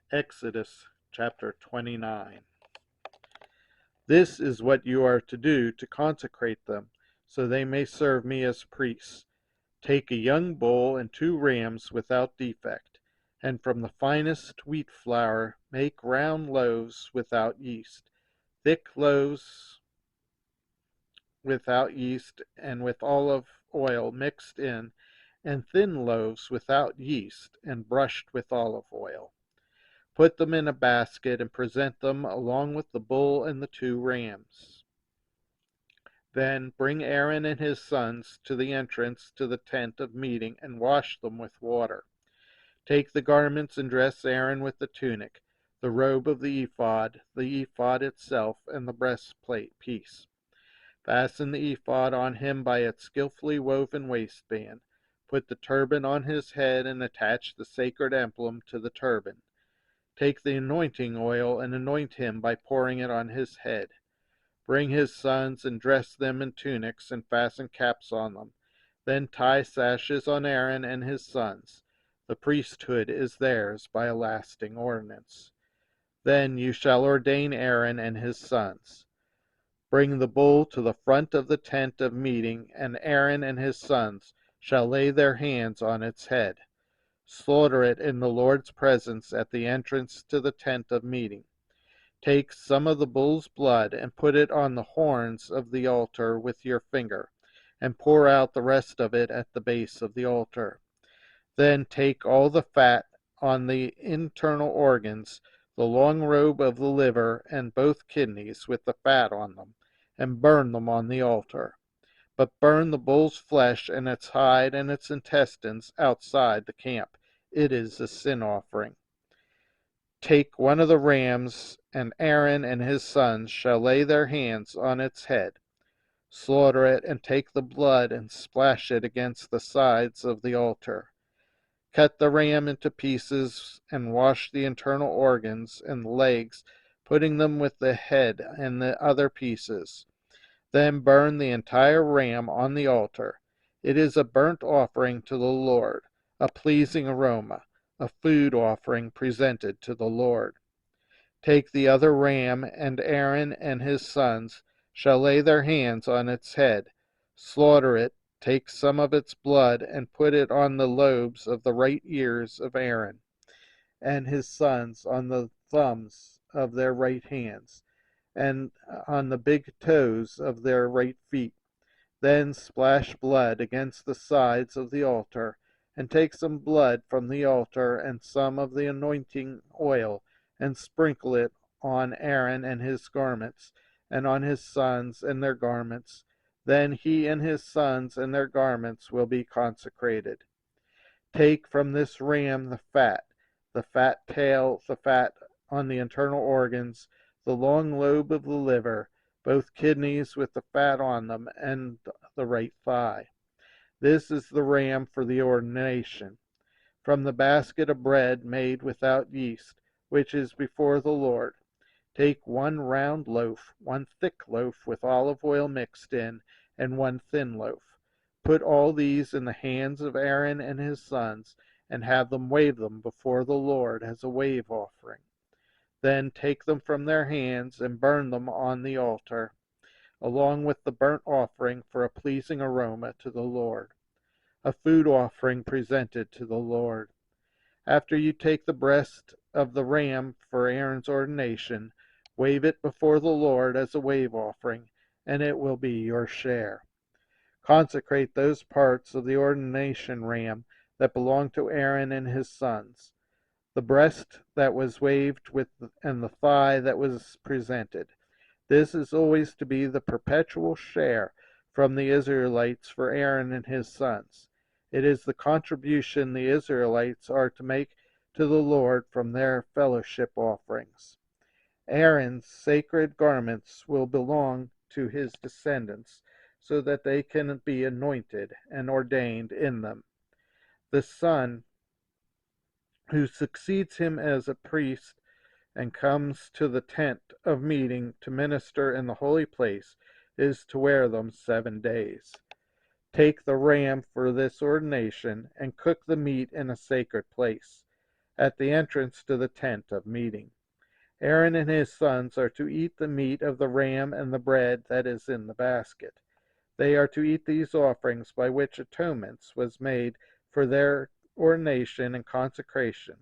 Exodus chapter 29. This is what you are to do to consecrate them, so they may serve me as priests. Take a young bull and 2 rams without defect, and from the finest wheat flour make round loaves without yeast, thick loaves without yeast and with olive oil mixed in, and thin loaves without yeast and brushed with olive oil. Put them in a basket and present them along with the bull and the 2 rams. Then bring Aaron and his sons to the entrance to the tent of meeting and wash them with water. Take the garments and dress Aaron with the tunic, the robe of the ephod itself, and the breastplate piece. Fasten the ephod on him by its skillfully woven waistband. Put the turban on his head and attach the sacred emblem to the turban. Take the anointing oil and anoint him by pouring it on his head. Bring his sons and dress them in tunics and fasten caps on them. Then tie sashes on Aaron and his sons. The priesthood is theirs by a lasting ordinance. Then you shall ordain Aaron and his sons. Bring the bull to the front of the tent of meeting, and Aaron and his sons shall lay their hands on its head. Slaughter it in the Lord's presence at the entrance to the tent of meeting. Take some of the bull's blood and put it on the horns of the altar with your finger, and pour out the rest of it at the base of the altar. Then take all the fat on the internal organs, the long robe of the liver, and both kidneys with the fat on them, and burn them on the altar. But burn the bull's flesh and its hide and its intestines outside the camp. It is a sin offering. Take one of the rams, and Aaron and his sons shall lay their hands on its head. Slaughter it, and take the blood and splash it against the sides of the altar. Cut the ram into pieces and wash the internal organs and the legs, putting them with the head and the other pieces. Then burn the entire ram on the altar. It is a burnt offering to the Lord, a pleasing aroma, a food offering presented to the Lord. Take the other ram, and Aaron and his sons shall lay their hands on its head. Slaughter it, take some of its blood, and put it on the lobes of the right ears of Aaron and his sons, on the thumbs of their right hands, and on the big toes of their right feet. Then splash blood against the sides of the altar, and take some blood from the altar and some of the anointing oil, and sprinkle it on Aaron and his garments, and on his sons and their garments. Then he and his sons and their garments will be consecrated. Take from this ram the fat tail, the fat on the internal organs, the long lobe of the liver, both kidneys with the fat on them, and the right thigh. This is the ram for the ordination. From the basket of bread made without yeast, which is before the Lord, take 1 round loaf, 1 thick loaf with olive oil mixed in, and 1 thin loaf. Put all these in the hands of Aaron and his sons, and have them wave them before the Lord as a wave offering. Then take them from their hands and burn them on the altar, along with the burnt offering for a pleasing aroma to the Lord, a food offering presented to the Lord. After you take the breast of the ram for Aaron's ordination, wave it before the Lord as a wave offering, and it will be your share. Consecrate those parts of the ordination ram that belong to Aaron and his sons, the breast that was waved with and the thigh that was presented. This is always to be the perpetual share from the Israelites for Aaron and his sons. It is the contribution the Israelites are to make to the Lord from their fellowship offerings. Aaron's sacred garments will belong to his descendants, so that they can be anointed and ordained in them. The son who succeeds him as a priest and comes to the tent of meeting to minister in the holy place is to wear them 7 days. Take the ram for this ordination and cook the meat in a sacred place. at the entrance to the tent of meeting. Aaron and his sons are to eat the meat of the ram and the bread that is in the basket. They are to eat these offerings by which atonements was made for their ordination and consecration.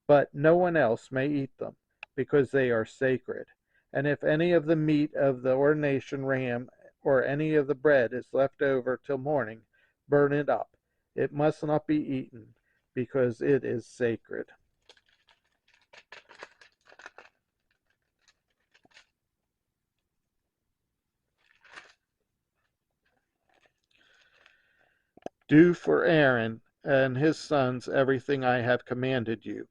But no one else may eat them, because they are sacred. And if any of the meat of the ordination ram or any of the bread is left over till morning, burn it up. It must not be eaten, because it is sacred. Do for Aaron and his sons everything I have commanded you,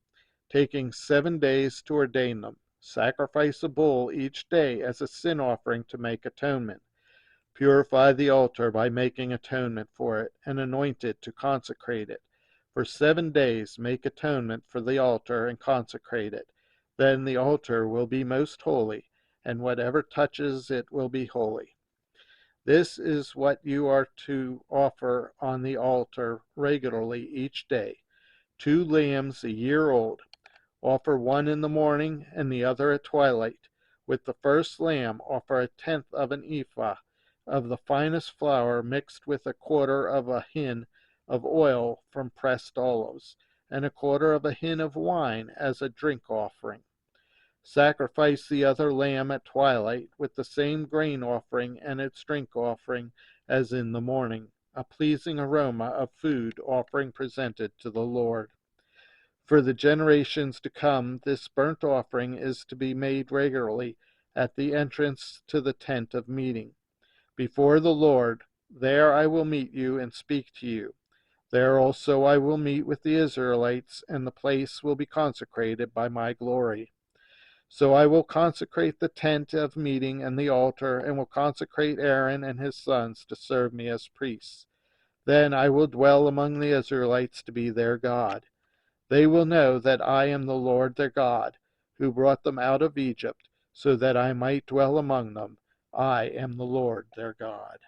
taking 7 days to ordain them. Sacrifice a bull each day as a sin offering to make atonement. Purify the altar by making atonement for it, and anoint it to consecrate it. For 7 days make atonement for the altar and consecrate it. Then the altar will be most holy, and whatever touches it will be holy. This is what you are to offer on the altar regularly each day: 2 lambs a year old. Offer one in the morning and the other at twilight. With the first lamb offer 1/10 of an ephah of the finest flour mixed with 1/4 of a hin of oil from pressed olives, and 1/4 of a hin of wine as a drink offering. Sacrifice the other lamb at twilight with the same grain offering and its drink offering as in the morning, a pleasing aroma of food offering presented to the Lord. For the generations to come, this burnt offering is to be made regularly at the entrance to the tent of meeting, before the Lord. There I will meet you and speak to you. There also I will meet with the Israelites, and the place will be consecrated by my glory. So I will consecrate the tent of meeting and the altar, and will consecrate Aaron and his sons to serve me as priests. Then I will dwell among the Israelites to be their God. They will know that I am the Lord their God, who brought them out of Egypt, so that I might dwell among them. I am the Lord their God.